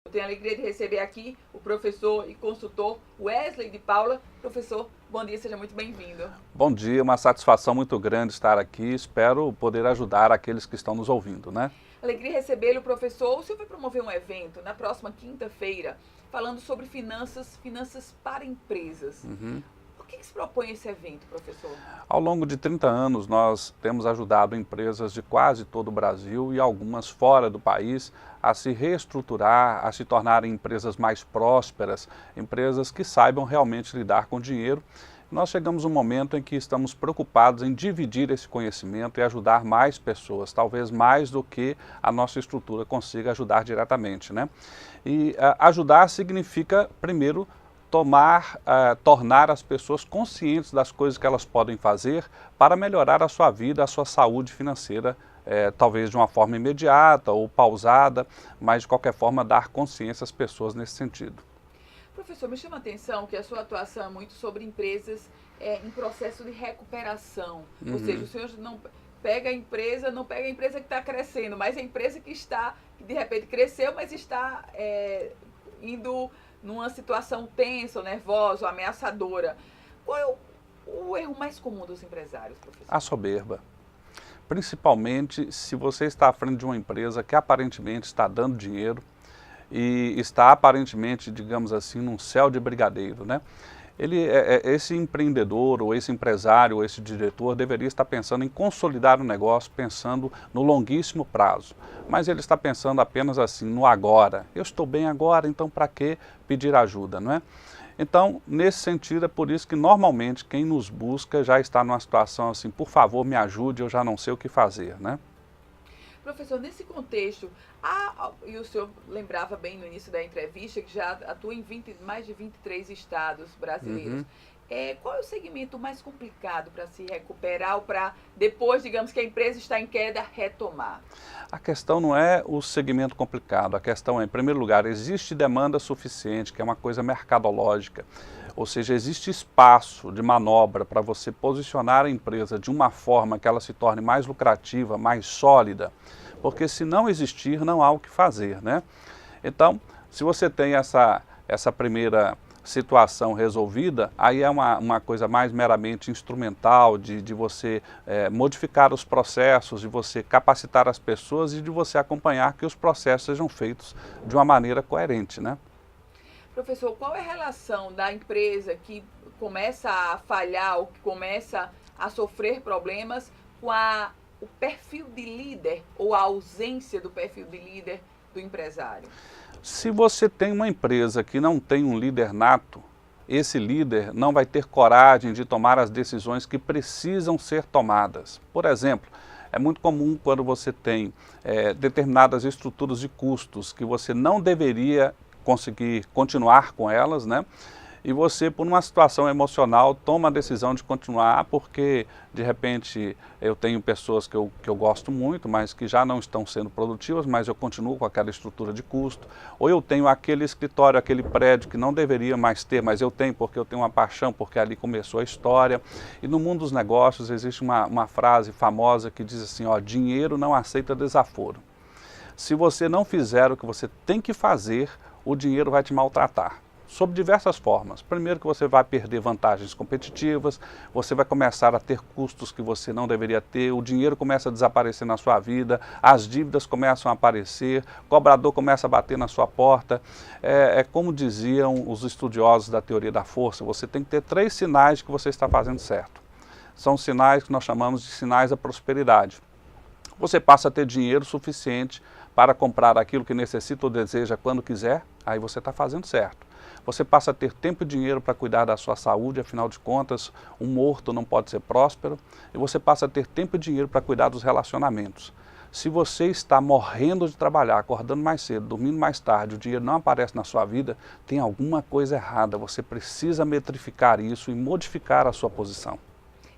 Eu tenho a alegria de receber aqui o professor e consultor Wesley de Paula. Professor, bom dia, seja muito bem-vindo. Bom dia, uma satisfação muito grande estar aqui. Espero poder ajudar aqueles que estão nos ouvindo, né? Alegria recebê-lo, professor. O senhor vai promover um evento na próxima quinta-feira falando sobre finanças para empresas. O que se propõe esse evento, professor? Ao longo de 30 anos, nós temos ajudado empresas de quase todo o Brasil e algumas fora do país a se reestruturar, a se tornarem empresas mais prósperas, empresas que saibam realmente lidar com dinheiro. Nós chegamos a um momento em que estamos preocupados em dividir esse conhecimento e ajudar mais pessoas, talvez mais do que a nossa estrutura consiga ajudar diretamente, né? E ajudar significa, primeiro, tornar as pessoas conscientes das coisas que elas podem fazer para melhorar a sua vida, a sua saúde financeira, talvez de uma forma imediata ou pausada, mas de qualquer forma dar consciência às pessoas nesse sentido. Professor, me chama a atenção que a sua atuação é muito sobre empresas em processo de recuperação, ou seja, o senhor não pega a empresa que está crescendo, mas a empresa que de repente cresceu, mas está indo numa situação tensa, nervosa, ameaçadora. Qual é o erro mais comum dos empresários, professor? A soberba. Principalmente se você está à frente de uma empresa que aparentemente está dando dinheiro e está aparentemente, digamos assim, num céu de brigadeiro, né? Esse empreendedor, ou esse empresário, ou esse diretor deveria estar pensando em consolidar o negócio, pensando no longuíssimo prazo. Mas ele está pensando apenas assim, no agora. Eu estou bem agora, então para que pedir ajuda, não é? Então, nesse sentido, é por isso que normalmente quem nos busca já está numa situação assim, por favor, me ajude, eu já não sei o que fazer, né? Professor, nesse contexto, e o senhor lembrava bem no início da entrevista que já atua em mais de 23 estados brasileiros. Qual é o segmento mais complicado para se recuperar ou para depois, digamos que a empresa está em queda, retomar? A questão não é o segmento complicado, a questão é, em primeiro lugar, existe demanda suficiente, que é uma coisa mercadológica, ou seja, existe espaço de manobra para você posicionar a empresa de uma forma que ela se torne mais lucrativa, mais sólida, porque se não existir, não há o que fazer, né? Então, se você tem essa primeira situação resolvida, aí é uma coisa mais meramente instrumental de você modificar os processos, de você capacitar as pessoas e de você acompanhar que os processos sejam feitos de uma maneira coerente, né? Professor, qual é a relação da empresa que começa a falhar ou que começa a sofrer problemas com o perfil de líder ou a ausência do perfil de líder do empresário? Se você tem uma empresa que não tem um líder nato, esse líder não vai ter coragem de tomar as decisões que precisam ser tomadas. Por exemplo, é muito comum quando você tem determinadas estruturas de custos que você não deveria conseguir continuar com elas, né? E você, por uma situação emocional, toma a decisão de continuar porque, de repente, eu tenho pessoas que eu gosto muito, mas que já não estão sendo produtivas, mas eu continuo com aquela estrutura de custo. Ou eu tenho aquele escritório, aquele prédio que não deveria mais ter, mas eu tenho porque eu tenho uma paixão, porque ali começou a história. E no mundo dos negócios existe uma frase famosa que diz assim, ó, dinheiro não aceita desaforo. Se você não fizer o que você tem que fazer, o dinheiro vai te maltratar. Sob diversas formas. Primeiro que você vai perder vantagens competitivas, você vai começar a ter custos que você não deveria ter, o dinheiro começa a desaparecer na sua vida, as dívidas começam a aparecer, o cobrador começa a bater na sua porta. É como diziam os estudiosos da teoria da força, você tem que ter 3 sinais de que você está fazendo certo. São sinais que nós chamamos de sinais da prosperidade. Você passa a ter dinheiro suficiente para comprar aquilo que necessita ou deseja quando quiser, aí você está fazendo certo. Você passa a ter tempo e dinheiro para cuidar da sua saúde, afinal de contas, um morto não pode ser próspero. E você passa a ter tempo e dinheiro para cuidar dos relacionamentos. Se você está morrendo de trabalhar, acordando mais cedo, dormindo mais tarde, o dinheiro não aparece na sua vida, tem alguma coisa errada. Você precisa metrificar isso e modificar a sua posição.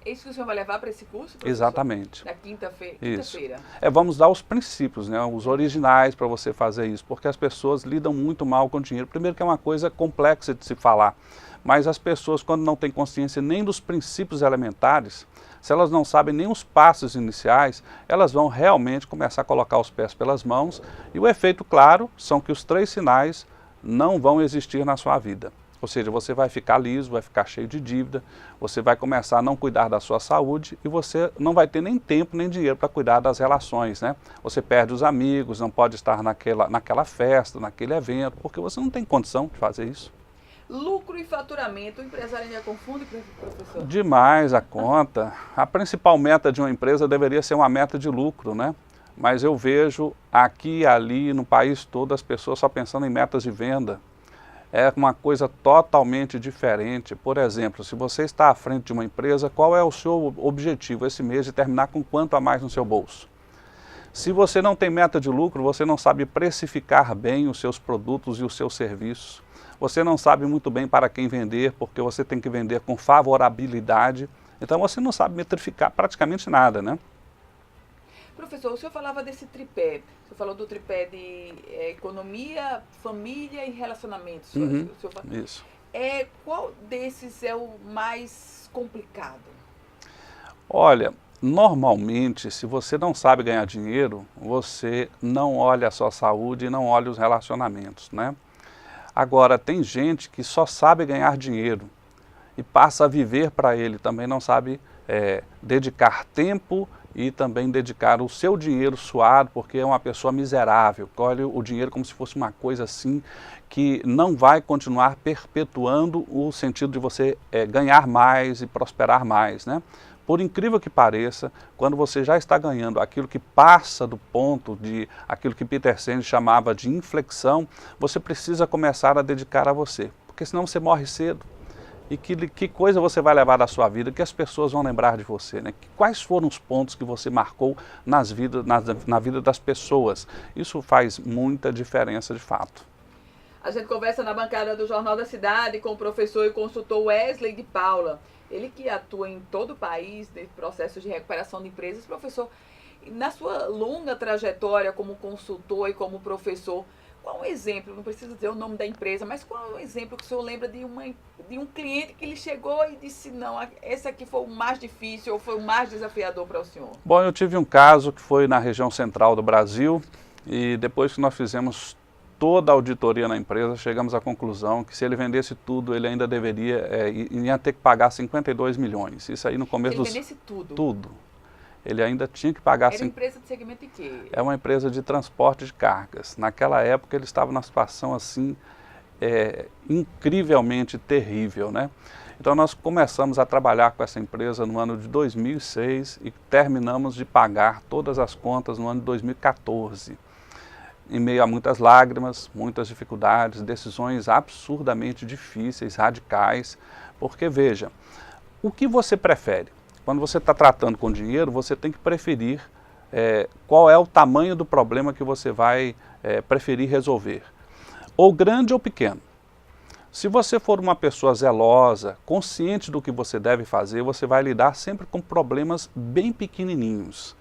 É isso que o senhor vai levar para esse curso, professor? Exatamente. Na quinta-feira? Vamos dar os princípios, né, os originais para você fazer isso, porque as pessoas lidam muito mal com o dinheiro. Primeiro que é uma coisa complexa de se falar, mas as pessoas, quando não têm consciência nem dos princípios elementares, se elas não sabem nem os passos iniciais, elas vão realmente começar a colocar os pés pelas mãos e o efeito, claro, são que os 3 sinais não vão existir na sua vida. Ou seja, você vai ficar liso, vai ficar cheio de dívida, você vai começar a não cuidar da sua saúde e você não vai ter nem tempo nem dinheiro para cuidar das relações, né? Você perde os amigos, não pode estar naquela festa, naquele evento, porque você não tem condição de fazer isso. Lucro e faturamento, o empresário ainda confunde, professor? Demais a conta. A principal meta de uma empresa deveria ser uma meta de lucro, né? Mas eu vejo aqui e ali, no país todo, as pessoas só pensando em metas de venda. É uma coisa totalmente diferente. Por exemplo, se você está à frente de uma empresa, qual é o seu objetivo esse mês de terminar com quanto a mais no seu bolso? Se você não tem meta de lucro, você não sabe precificar bem os seus produtos e os seus serviços. Você não sabe muito bem para quem vender, porque você tem que vender com favorabilidade. Então você não sabe metrificar praticamente nada, né? Professor, o senhor falava desse tripé, o senhor falou do tripé de economia, família e relacionamentos. Isso. Qual desses é o mais complicado? Olha, normalmente, se você não sabe ganhar dinheiro, você não olha a sua saúde e não olha os relacionamentos, né? Agora, tem gente que só sabe ganhar dinheiro e passa a viver para ele, também não sabe dedicar tempo e também dedicar o seu dinheiro suado, porque é uma pessoa miserável, olha o dinheiro como se fosse uma coisa assim, que não vai continuar perpetuando o sentido de você ganhar mais e prosperar mais, né? Por incrível que pareça, quando você já está ganhando aquilo que passa do ponto de aquilo que Peter Senge chamava de inflexão, você precisa começar a dedicar a você, porque senão você morre cedo. E que coisa você vai levar da sua vida, que as pessoas vão lembrar de você, né? Quais foram os pontos que você marcou na vida das pessoas? Isso faz muita diferença de fato. A gente conversa na bancada do Jornal da Cidade com o professor e consultor Wesley de Paula. Ele que atua em todo o país em processos de recuperação de empresas. Professor, na sua longa trajetória como consultor e como professor, qual um exemplo, não precisa dizer o nome da empresa, mas qual é um exemplo que o senhor lembra de um cliente que ele chegou e disse, não, esse aqui foi o mais difícil ou foi o mais desafiador para o senhor? Bom, eu tive um caso que foi na região central do Brasil e depois que nós fizemos toda a auditoria na empresa, chegamos à conclusão que se ele vendesse tudo, ele ainda deveria, ia ter que pagar 52 milhões. Isso aí no começo ele vendesse tudo? Tudo. Ele ainda tinha que pagar... Era uma empresa de segmento de quê? É uma empresa de transporte de cargas. Naquela época ele estava numa situação assim, incrivelmente terrível, né? Então nós começamos a trabalhar com essa empresa no ano de 2006 e terminamos de pagar todas as contas no ano de 2014. Em meio a muitas lágrimas, muitas dificuldades, decisões absurdamente difíceis, radicais, porque veja, o que você prefere? Quando você está tratando com dinheiro, você tem que preferir qual é o tamanho do problema que você vai preferir resolver. Ou grande ou pequeno. Se você for uma pessoa zelosa, consciente do que você deve fazer, você vai lidar sempre com problemas bem pequenininhos.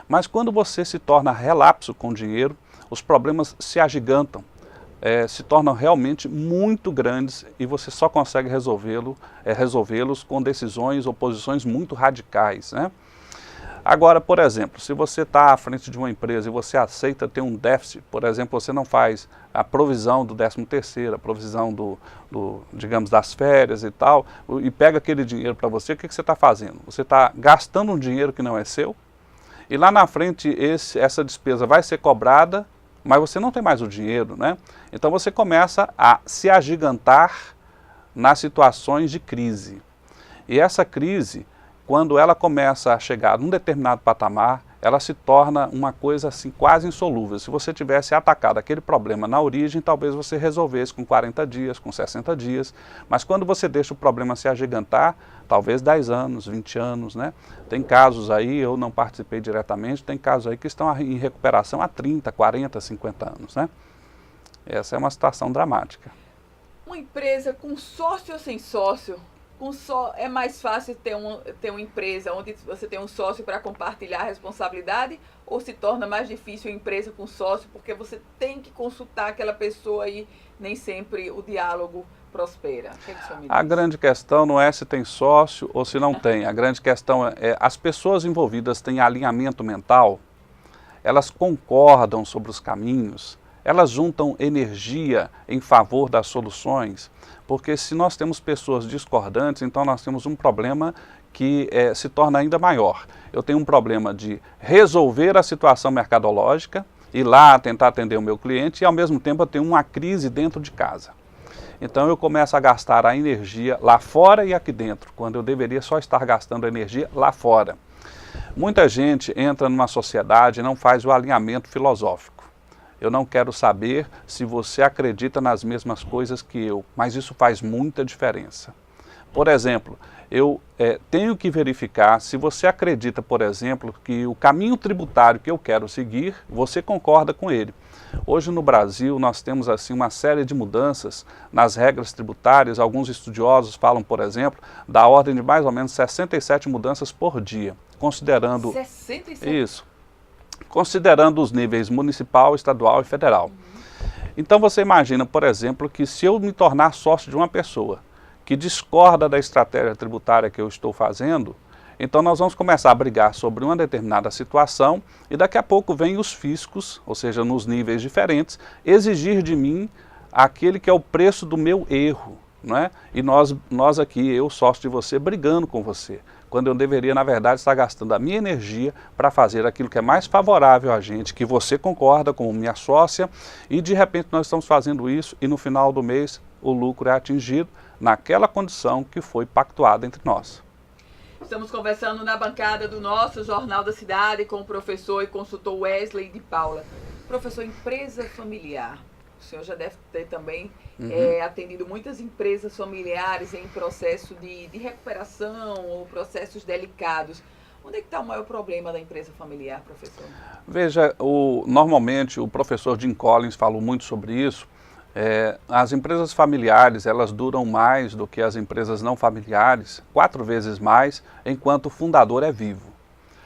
Mas quando você se torna relapso com dinheiro, os problemas se agigantam. Se tornam realmente muito grandes e você só consegue resolvê-los com decisões ou posições muito radicais, né? Agora, por exemplo, se você está à frente de uma empresa e você aceita ter um déficit, por exemplo, você não faz a provisão do 13º, a provisão digamos, das férias e tal, e pega aquele dinheiro para você, o que você está fazendo? Você está gastando um dinheiro que não é seu, e lá na frente essa despesa vai ser cobrada, mas você não tem mais o dinheiro, né? Então você começa a se agigantar nas situações de crise. E essa crise, quando ela começa a chegar num determinado patamar, ela se torna uma coisa assim quase insolúvel. Se você tivesse atacado aquele problema na origem, talvez você resolvesse com 40 dias, com 60 dias, mas quando você deixa o problema se agigantar, talvez 10 anos, 20 anos, né? Tem casos aí, eu não participei diretamente, tem casos aí que estão em recuperação há 30, 40, 50 anos, né? Essa é uma situação dramática. Uma empresa com sócio ou sem sócio, é mais fácil ter uma empresa onde você tem um sócio para compartilhar a responsabilidade, ou se torna mais difícil a empresa com sócio porque você tem que consultar aquela pessoa e nem sempre o diálogo prospera? O que é que o senhor me diz? A grande questão não é se tem sócio ou se não tem. A grande questão é as pessoas envolvidas têm alinhamento mental, elas concordam sobre os caminhos, elas juntam energia em favor das soluções, porque se nós temos pessoas discordantes, então nós temos um problema que se torna ainda maior. Eu tenho um problema de resolver a situação mercadológica, ir lá tentar atender o meu cliente e ao mesmo tempo eu tenho uma crise dentro de casa. Então eu começo a gastar a energia lá fora e aqui dentro, quando eu deveria só estar gastando energia lá fora. Muita gente entra numa sociedade e não faz o alinhamento filosófico. Eu não quero saber se você acredita nas mesmas coisas que eu, mas isso faz muita diferença. Por exemplo, eu tenho que verificar se você acredita, por exemplo, que o caminho tributário que eu quero seguir, você concorda com ele. Hoje no Brasil nós temos assim uma série de mudanças nas regras tributárias. Alguns estudiosos falam, por exemplo, da ordem de mais ou menos 67 mudanças por dia, considerando 67? isso, considerando os níveis municipal, estadual e federal. Então você imagina, por exemplo, que se eu me tornar sócio de uma pessoa que discorda da estratégia tributária que eu estou fazendo, então nós vamos começar a brigar sobre uma determinada situação e daqui a pouco vem os fiscos, ou seja, nos níveis diferentes, exigir de mim aquele que é o preço do meu erro, não é? E nós aqui, eu sócio de você, brigando com você, quando eu deveria, na verdade, estar gastando a minha energia para fazer aquilo que é mais favorável a gente, que você concorda como minha sócia, e de repente nós estamos fazendo isso e no final do mês o lucro é atingido naquela condição que foi pactuada entre nós. Estamos conversando na bancada do nosso Jornal da Cidade com o professor e consultor Wesley de Paula. Professor, empresa familiar. O senhor já deve ter também atendido muitas empresas familiares em processo de recuperação ou processos delicados. Onde é que está o maior problema da empresa familiar, professor? Veja, normalmente o professor Jim Collins falou muito sobre isso. As empresas familiares, elas duram mais do que as empresas não familiares, 4 vezes mais, enquanto o fundador é vivo.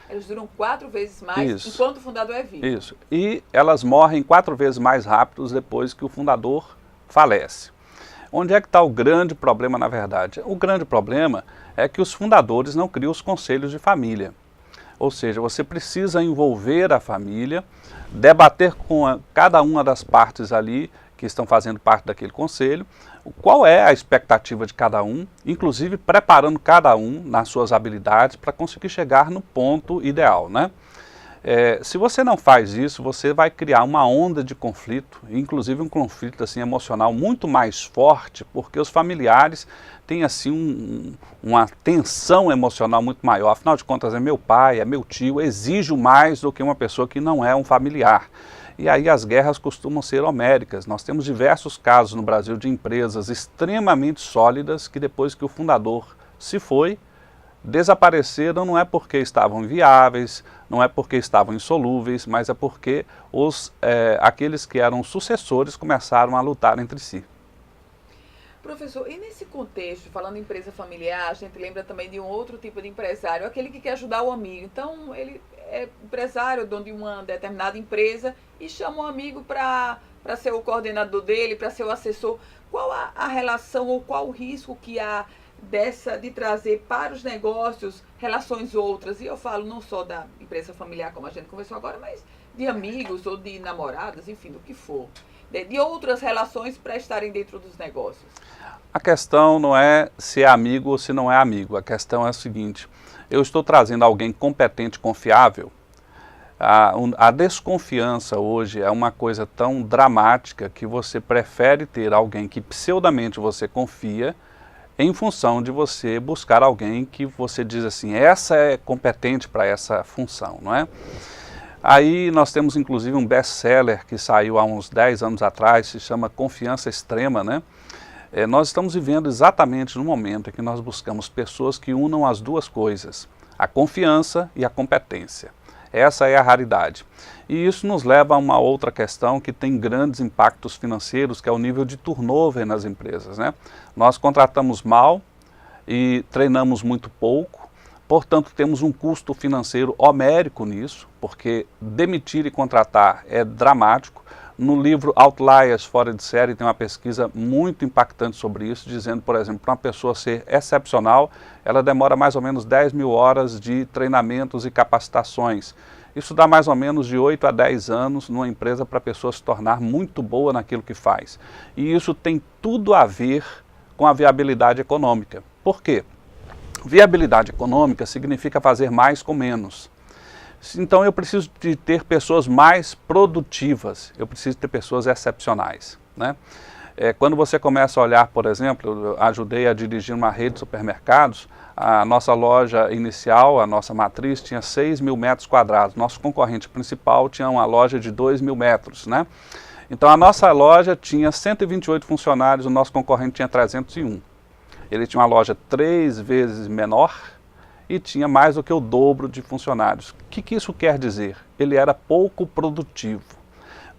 Elas duram 4 vezes mais enquanto o fundador é vivo. Isso. E elas morrem 4 vezes mais rápidos depois que o fundador falece. Onde é que está o grande problema, na verdade? O grande problema é que os fundadores não criam os conselhos de família. Ou seja, você precisa envolver a família, debater com cada uma das partes ali que estão fazendo parte daquele conselho, qual é a expectativa de cada um, inclusive preparando cada um nas suas habilidades para conseguir chegar no ponto ideal, né? Se você não faz isso, você vai criar uma onda de conflito, inclusive um conflito assim, emocional muito mais forte, porque os familiares têm assim uma tensão emocional muito maior. Afinal de contas, é meu pai, é meu tio, exijo mais do que uma pessoa que não é um familiar. E aí as guerras costumam ser homéricas. Nós temos diversos casos no Brasil de empresas extremamente sólidas que depois que o fundador se foi, desapareceram não é porque estavam inviáveis, não é porque estavam insolúveis, mas é porque aqueles que eram sucessores começaram a lutar entre si. Professor, e nesse contexto, falando em empresa familiar, a gente lembra também de um outro tipo de empresário, aquele que quer ajudar o amigo. Então, ele é empresário, dono de uma determinada empresa e chama um amigo para ser o coordenador dele, para ser o assessor. Qual a relação ou qual o risco que há de trazer para os negócios relações outras? E eu falo não só da empresa familiar, como a gente conversou agora, mas de amigos ou de namoradas, enfim, do que for. De outras relações para estarem dentro dos negócios. A questão não é se é amigo ou se não é amigo. A questão é a seguinte: eu estou trazendo alguém competente, confiável. A desconfiança hoje é uma coisa tão dramática que você prefere ter alguém que pseudamente você confia em função de você buscar alguém que você diz assim, essa é competente para essa função, não é? Aí nós temos inclusive um best-seller que saiu há uns 10 anos atrás, se chama Confiança Extrema, né? Nós estamos vivendo exatamente no momento em que nós buscamos pessoas que unam as duas coisas, a confiança e a competência. Essa é a raridade. E isso nos leva a uma outra questão que tem grandes impactos financeiros, que é o nível de turnover nas empresas, né? Nós contratamos mal e treinamos muito pouco. Portanto, temos um custo financeiro homérico nisso, porque demitir e contratar é dramático. No livro Outliers, Fora de Série, tem uma pesquisa muito impactante sobre isso, dizendo, por exemplo, para uma pessoa ser excepcional, ela demora mais ou menos 10 mil horas de treinamentos e capacitações. Isso dá mais ou menos de 8 a 10 anos numa empresa para a pessoa se tornar muito boa naquilo que faz. E isso tem tudo a ver com a viabilidade econômica. Por quê? Viabilidade econômica significa fazer mais com menos. Então eu preciso de ter pessoas mais produtivas, eu preciso ter pessoas excepcionais, né? Quando você começa a olhar, por exemplo, eu ajudei a dirigir uma rede de supermercados, a nossa loja inicial, a nossa matriz, tinha 6 mil metros quadrados, nosso concorrente principal tinha uma loja de 2 mil metros, né? Então a nossa loja tinha 128 funcionários, o nosso concorrente tinha 301. Ele tinha uma loja 3 vezes menor, e tinha mais do que o dobro de funcionários. O que isso quer dizer? Ele era pouco produtivo.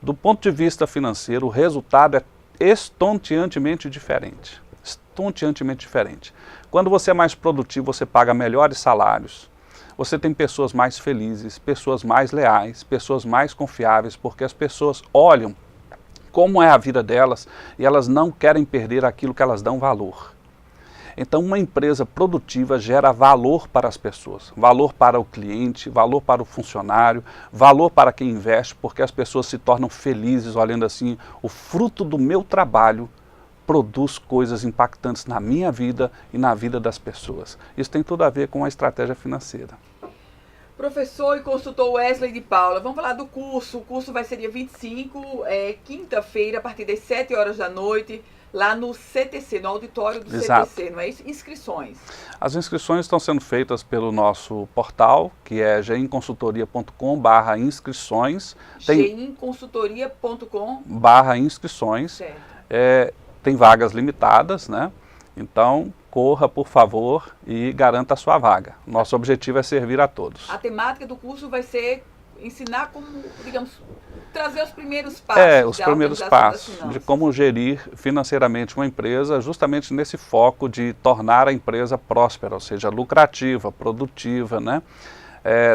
Do ponto de vista financeiro, o resultado é estonteantemente diferente. Estonteantemente diferente. Quando você é mais produtivo, você paga melhores salários. Você tem pessoas mais felizes, pessoas mais leais, pessoas mais confiáveis, porque as pessoas olham como é a vida delas e elas não querem perder aquilo que elas dão valor. Então, uma empresa produtiva gera valor para as pessoas, valor para o cliente, valor para o funcionário, valor para quem investe, porque as pessoas se tornam felizes olhando assim, o fruto do meu trabalho produz coisas impactantes na minha vida e na vida das pessoas. Isso tem tudo a ver com a estratégia financeira. Professor e consultor Wesley de Paula, vamos falar do curso. O curso vai ser dia 25, quinta-feira, a partir das 7 horas da noite, lá no CTC, no auditório do Exato. CTC, não é isso? Inscrições. As inscrições estão sendo feitas pelo nosso portal, que é geinconsultoria.com/inscrições. geinconsultoria.com/inscrições. Tem vagas limitadas, né? Então, corra, por favor, e garanta a sua vaga. Nosso objetivo é servir a todos. A temática do curso vai ser ensinar como, digamos, trazer os primeiros passos. Os primeiros passos de como gerir financeiramente uma empresa, justamente nesse foco de tornar a empresa próspera, ou seja, lucrativa, produtiva, né?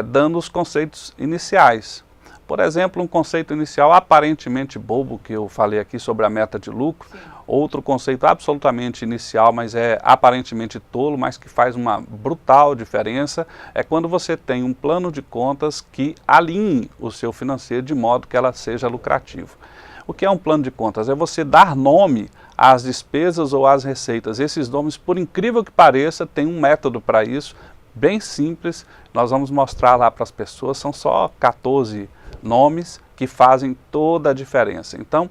Dando os conceitos iniciais. Por exemplo, um conceito inicial aparentemente bobo, que eu falei aqui sobre a meta de lucro. Sim. Outro conceito absolutamente inicial, mas é aparentemente tolo, mas que faz uma brutal diferença, é quando você tem um plano de contas que alinhe o seu financeiro de modo que ela seja lucrativa. O que é um plano de contas? É você dar nome às despesas ou às receitas. Esses nomes, por incrível que pareça, tem um método para isso, bem simples. Nós vamos mostrar lá para as pessoas, são só 14 nomes que fazem toda a diferença. Então,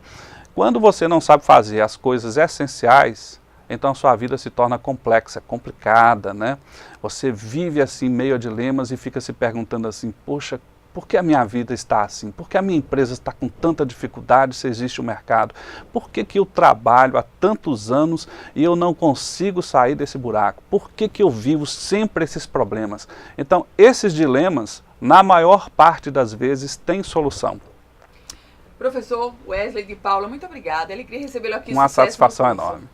quando você não sabe fazer as coisas essenciais, então a sua vida se torna complexa, complicada, né? Você vive assim meio a dilemas e fica se perguntando assim, poxa, por que a minha vida está assim? Por que a minha empresa está com tanta dificuldade se existe o mercado? Por que eu trabalho há tantos anos e eu não consigo sair desse buraco? Por que eu vivo sempre esses problemas? Então, esses dilemas, na maior parte das vezes, têm solução. Professor Wesley de Paula, muito obrigada. Ele queria recebê-lo aqui. Uma satisfação enorme.